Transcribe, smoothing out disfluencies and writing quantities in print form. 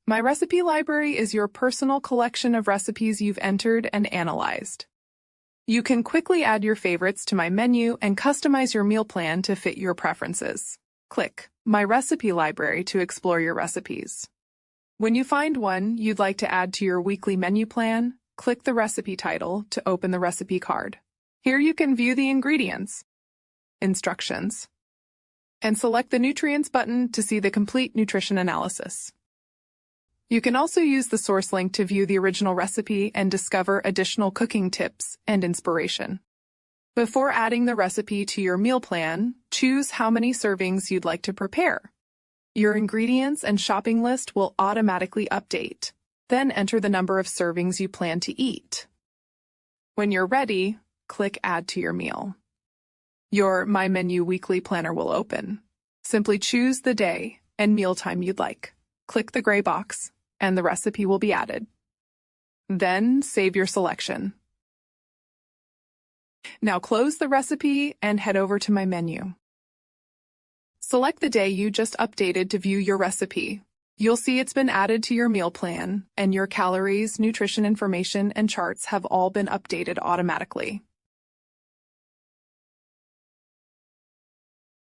My recipe library is your personal collection of recipes you've entered and analyzed. You can quickly add your favorites to my menu and customize your meal plan to fit your preferences. Click My Recipe Library to explore your recipes. When you find one you'd like to add to your weekly menu plan, click the recipe title to open the recipe card. Here you can view the ingredients, instructions, and select the Nutrients button to see the complete nutrition analysis. You can also use the source link to view the original recipe and discover additional cooking tips and inspiration. Before adding the recipe to your meal plan, choose how many servings you'd like to prepare. Your ingredients and shopping list will automatically update. Then enter the number of servings you plan to eat. When you're ready, click Add to your meal. Your My Menu weekly planner will open. Simply choose the day and mealtime you'd like. Click the gray box, and the recipe will be added. Then save your selection. Now close the recipe and head over to My Menu. Select the day you just updated to view your recipe. You'll see it's been added to your meal plan, and your calories, nutrition information, and charts have all been updated automatically.